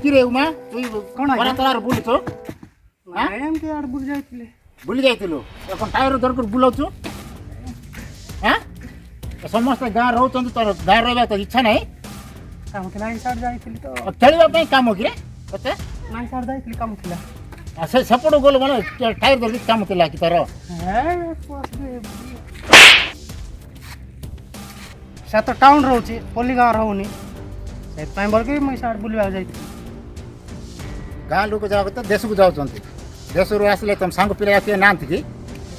କିରେ ଉମା ତୁଇ କଣ କଣ ଆଜ୍ଞା? ତରାର ବୁଲୁଛୁ ନାଇଁ ଏମିତି ଆଡେ ବୁଲି ଯାଇଥିଲେ। ବୁଲି ଯାଇଥିଲୁ এখন ଟାୟାର ଦରକାର ବୁଲାଉଛୁ ହଁ ସମସ୍ତେ ଗାଁ ରହୁଛନ୍ତି ତୋର ଗାଁ ରହିବା ତ ଇଚ୍ଛା ନାହିଁ କାମ ଥିଲା ଏଇ ସାଇଡ୍ ଯାଇଥିଲି ତ। ଆଉ ଖେଳିବା ପାଇଁ କାମ କିରେ ତତେ ନାଇଁ ସାଇଡ୍ ଯାଇଥିଲି କାମ ଥିଲା। ଆଉ ସେ ସେପଟୁ ଗଲୁ ମାନେ ଟାୟାର ଧରିକି କାମ ଥିଲା କି ତୋର ସେ ତ ଟାଉନ୍ ରହୁଛି ପଲ୍ଲୀ ଗାଁ ରହୁନି ସେଥିପାଇଁ ବୋଲିକି ମୁଇଁ ସାଇଡ୍ ବୁଲିବାକୁ ଯାଇଥିଲି। ଗାଁ ଲୋକ ଯାକ ତ ଦେଶକୁ ଯାଉଛନ୍ତି ଦେଶରୁ ଆସିଲେ ତମ ସାଙ୍ଗ ପିଲା କିଏ ନାହାନ୍ତି କି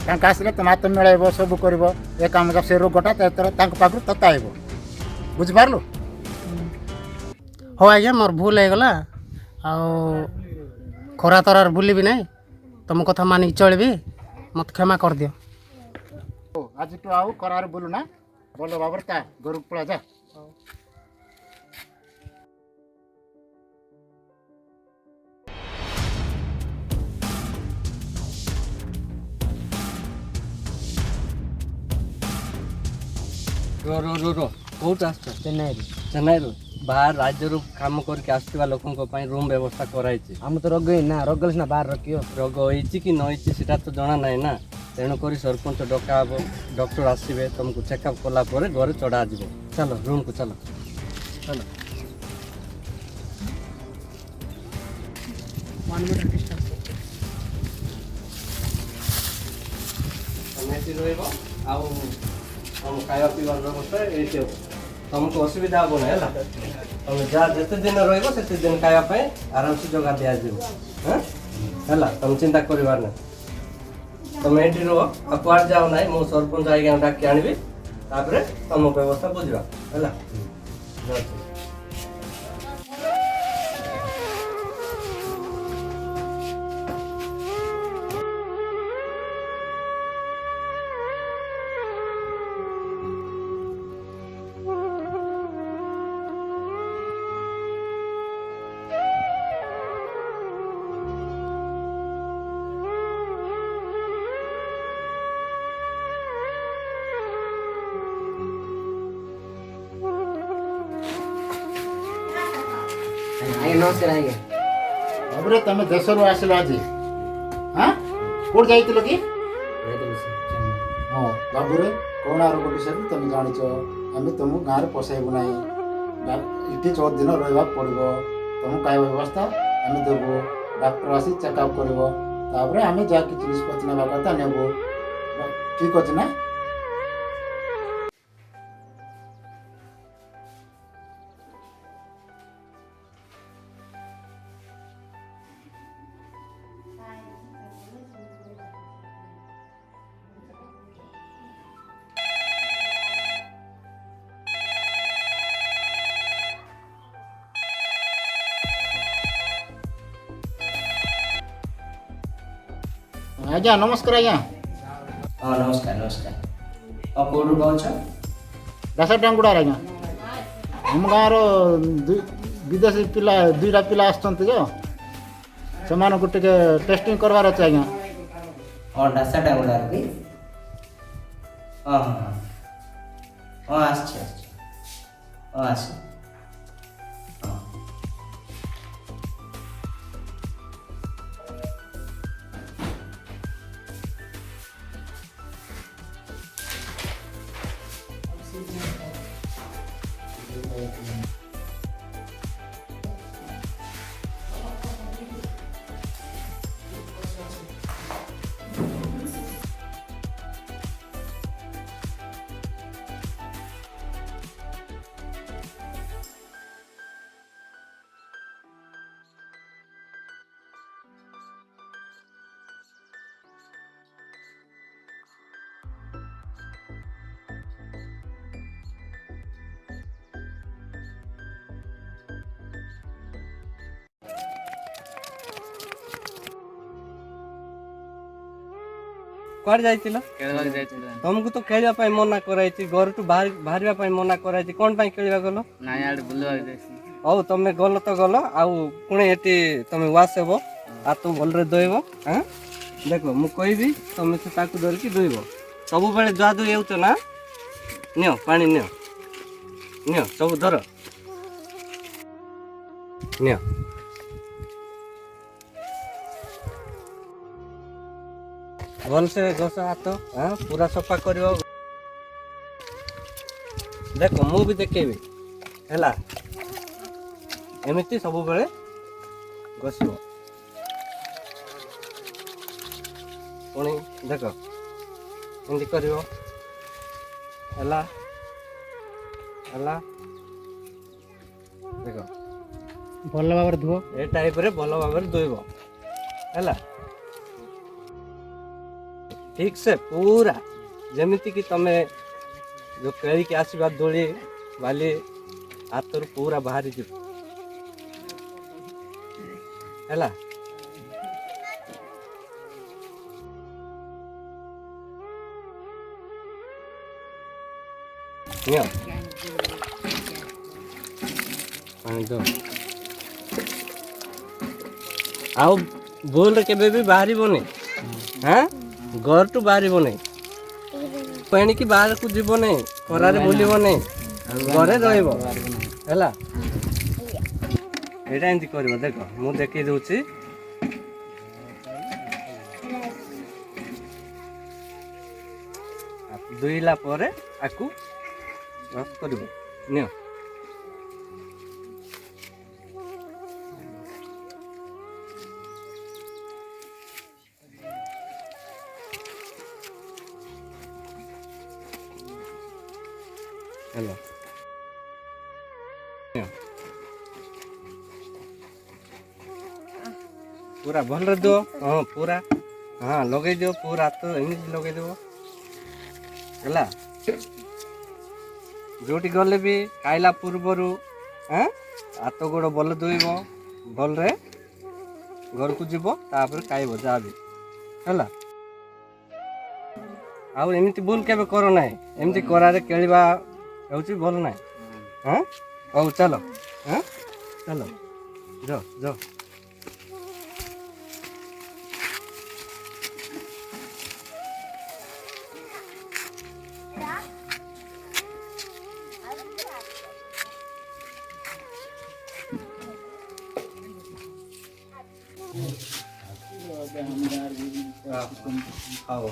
ତାଙ୍କ ଆସିଲେ ତମ ହାତ ମିଳାଇବ ସବୁ କରିବ ଏ କାମ ସେ ରୋଗଟା ତାଙ୍କ ପାଖରୁ ତତେ ଆଇବ ବୁଝିପାରିଲୁ ହଉ ଆଜ୍ଞା ମୋର ଭୁଲ ହେଇଗଲା ଆଉ ଖରା ତରାର ବୁଲିବି ନାହିଁ ତମ କଥା ମାନିକି ଚଳିବି ମୋତେ କ୍ଷମା କରିଦିଅ। ଆଜିଠୁ ଆଉ ଖରାରେ ବୁଲୁ ନା ଭଲ ଭାବରେ ତା ଘରକୁ ପଳା ଯା रो କୋଉଠୁ ଆସୁଛ? ଚେନ୍ନାଇରୁ ବାହାର ରାଜ୍ୟରୁ କାମ କରିକି ଆସୁଥିବା ଲୋକଙ୍କ ପାଇଁ ରୁମ୍ ବ୍ୟବସ୍ଥା କରାହେଇଛି। ଆମେ ତ ରୋଗ ହେଇନି ନା ରୋଗ ହେଲେ ସିନା ବାହାର ରଖିବ। ରୋଗ ହେଇଛି କି ନ ହେଇଛି ସେଟା ତ ଜଣା ନାହିଁ ନା ତେଣୁକରି ସରପଞ୍ଚ ଡକା ହେବ ଡକ୍ଟର ଆସିବେ ତୁମକୁ ଚେକଅପ୍ କଲା ପରେ ଘରେ ଚଢ଼ାଯିବ। ଚାଲ ରୁମ୍କୁ ଚାଲ ଚାଲ ତମେ ଏଠି ରହିବ ଆଉ ତମ ଖାଇବା ପିଇବାର ବ୍ୟବସ୍ଥା ଏଇଠି ହେବ ତମକୁ ଅସୁବିଧା ହେବ ନାହିଁ ହେଲା ତମେ ଯାହା ଯେତେ ଦିନ ରହିବ ସେତେ ଦିନ ଖାଇବା ପାଇଁ ଆରାମସେ ଯୋଗା ଦିଆଯିବ ହଁ ହେଲା ତମେ ଚିନ୍ତା କରିବାର ନାହିଁ ତମେ ଏଇଠି ରୁହ ଆଉ କୁଆଡ଼େ ଯାଅ ନାହିଁ ମୁଁ ସରପଞ୍ଚ ଆଜ୍ଞା ଡାକି ଆଣିବି ତାପରେ ତମ ବ୍ୟବସ୍ଥା ବୁଝିବା ହେଲା ଯାଉଛି। ଆଜ୍ଞା ନମସ୍କାର ଆଜ୍ଞା। ବାବୁରେ ତମେ ଦେଶରୁ ଆସିଲ ଆଜି ହଁ କୋଉଠି ଯାଇଥିଲ କି ହଁ ବାବୁରେ କଣ ରୋଗ ବିଷୟରେ ତମେ ଜାଣିଛ ଆମେ ତମକୁ ଗାଁରେ ପଶାଇବୁ ନାହିଁ ଏଠି 14 ଦିନ ରହିବାକୁ ପଡ଼ିବ ତମକୁ ଖାଇବା ବ୍ୟବସ୍ଥା ଆମେ ଦେବୁ ଡାକ୍ତର ଆସି ଚେକଅପ୍ କରିବ ତାପରେ ଆମେ ଯାହା କିଛି ନିଷ୍ପତ୍ତି ନେବା କଥା ନେବୁ ଠିକ୍ ଅଛି ନା ଆଜ୍ଞା ନମସ୍କାର ଆଜ୍ଞା ହଁ ନମସ୍କାର ନମସ୍କାର ଆଉ କେଉଁଠୁ କହୁଛ? ଦାସଟାଙ୍ଗୁଡ଼ାର ଆଜ୍ଞା ଆମ ଗାଁର ବିଦେଶୀ ପିଲା 2ଟା ପିଲା ଆସୁଛନ୍ତି ଯେ ସେମାନଙ୍କୁ ଟିକେ ଟେଷ୍ଟିଂ କରିବାର ଅଛି ଆଜ୍ଞା ହଁ ଡାସାଟା ଗୁଡ଼ାର କି ହଁ ହଁ ହଁ ହଁ ଆସିଛି ହଁ ଆସ ହଁ କୁଆଡ଼େ ଯାଇଥିଲ? ଖେଳିବାକୁ ଯାଇଥିଲ। ତମକୁ ତ ଖେଳିବା ପାଇଁ ମନା କରାଯାଇଛି ଘରଠୁ ବାହାରିବା ପାଇଁ ମନା କରାଯାଇଛି କ'ଣ ପାଇଁ ଖେଳିବା ଗଲ? ନାଇଁ ଆଡେ ବୁଲିବାକୁ ଯାଇଛି। ହଉ ତମେ ଗଲ ତ ଗଲ ଆଉ ପୁଣି ଏଠି ତମେ ୱାସ୍ ହେବ ହାତ ଭଲରେ ଧୋଇବ ହଁ ଦେଖ ମୁଁ କହିବି ତମେ ସେ ତାକୁ ଧରିକି ଧୋଇବ ସବୁବେଳେ ଧୁଆ ଧୋଇ ହେଉଛ ନା ନିଅ ପାଣି ନିଅ ସବୁ ଧର ନିଅ ଭଲସେ ଘଷ ହାତ ପୁରା ସଫା କରିବ। ଦେଖ ମୁଁ ବି ଦେଖେଇବି ହେଲା, ଏମିତି ସବୁବେଳେ ଘଷିବ। ପୁଣି ଦେଖ ଏମିତି କରିବ ହେଲା ହେଲା ଦେଖ ଭଲ ଭାବରେ ଧୁଅ। ଏ ଟାଇପରେ ଭଲ ଭାବରେ ଧୋଇବ ହେଲା, ଠିକ ସେ ପୁରା ଯେମିତିକି ତମେ ଯେଉଁ ଖେଳିକି ଆସିବା ଦୋଳି ବାଲି ହାତରୁ ପୁରା ବାହାରିଯିବ ହେଲା। ନିଅ ପାଣି ଦିଅ। ଆଉ ଭୁଲରେ କେବେ ବି ବାହାରିବନି, ଘରଠୁ ବାହାରିବନି, ଏଣିକି ବାହାରକୁ ଯିବନି, ଖରାରେ ବୁଲିବନି, ଘରେ ରହିବ ହେଲା। ଏଇଟା ଏମିତି କରିବ। ଦେଖ ମୁଁ ଦେଖେଇ ଦଉଛି। ଧୋଇଲା ପରେ ଆକୁ ରସ କରିବ। ନିଅ ହେଲା, ପୁରା ଭଲରେ ଦିଅ। ପୁରା ଲଗେଇ ଦିଅ, ପୁରା ହାତ ଏମିତି ଲଗେଇ ଦେବ ହେଲା। ଯୋଉଠି ଗଲେ ବି ଖାଇଲା ପୂର୍ବରୁ ହାତ ଗୋଡ଼ ଭଲ ଧୋଇବ, ଭଲରେ ଘରକୁ ଯିବ, ତାପରେ ଖାଇବ ଯାହା ବି ହେଲା। ଆଉ ଏମିତି ଭୁଲ କେବେ କର ନାହିଁ, ଏମିତି କରାରେ ଖେଳିବା ହେଉଛି ଭଲ ନାହିଁ। ହଉ ଚାଲ ଚାଲ ଯାଅ ଯାଅ। ହଉ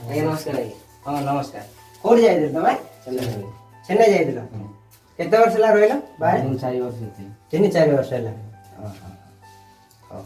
ଆଜ୍ଞା ନମସ୍କାର। ଆଜ୍ଞା ହଁ ନମସ୍କାର। କୋଉଠି ଯାଇଥିଲ ତମେ? ଚେନ୍ନାଇ ଯାଇଥିଲ? କେତେ ବର୍ଷ ହେଲା ରହିଲ ବାହାରେ? 4 ବର୍ଷ। 3-4 ବର୍ଷ ହେଲା। ହଉ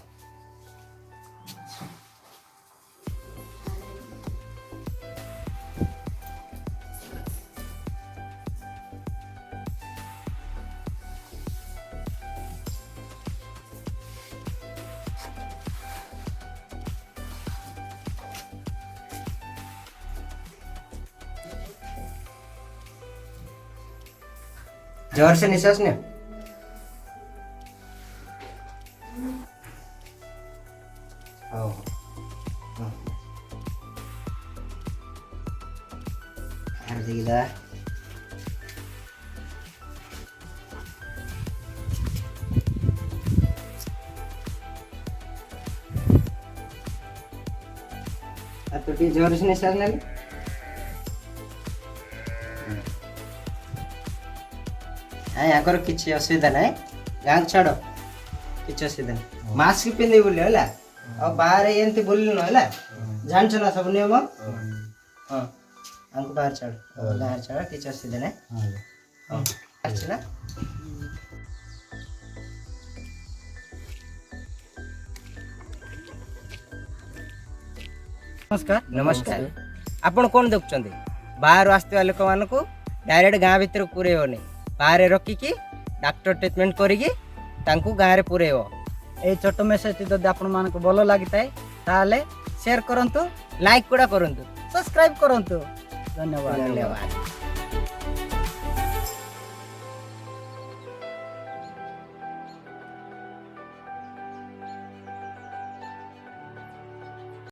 जोर से निश्वास ले। तो जोर से निश्वास ले। यहाँ कर किसी असुविधा ना गाँव छाड़ किसी असुविधा नहीं। मास्क पिंधि बुल है बाहर एमती बुल ना जान ना सब नियम। हाँ हमको बाहर छाड़ बाहर छाड़ किसी असुविधा नहीं। हाँ ना नमस्कार। नमस्कार। आपण कौन देखुं बाहर आसवा लोक मान डायरेक्ट गाँ भर पुरेबनी बाहर रखिकी डाक्टर ट्रिटमेंट करिकी गाँव में पुरेब। ये छोट मेसेज जब आपण मानक भल लगी ताले शेयर करंतु लाइक करा करंतु सब्सक्राइब करंतु। धन्यवाद। धन्यवाद।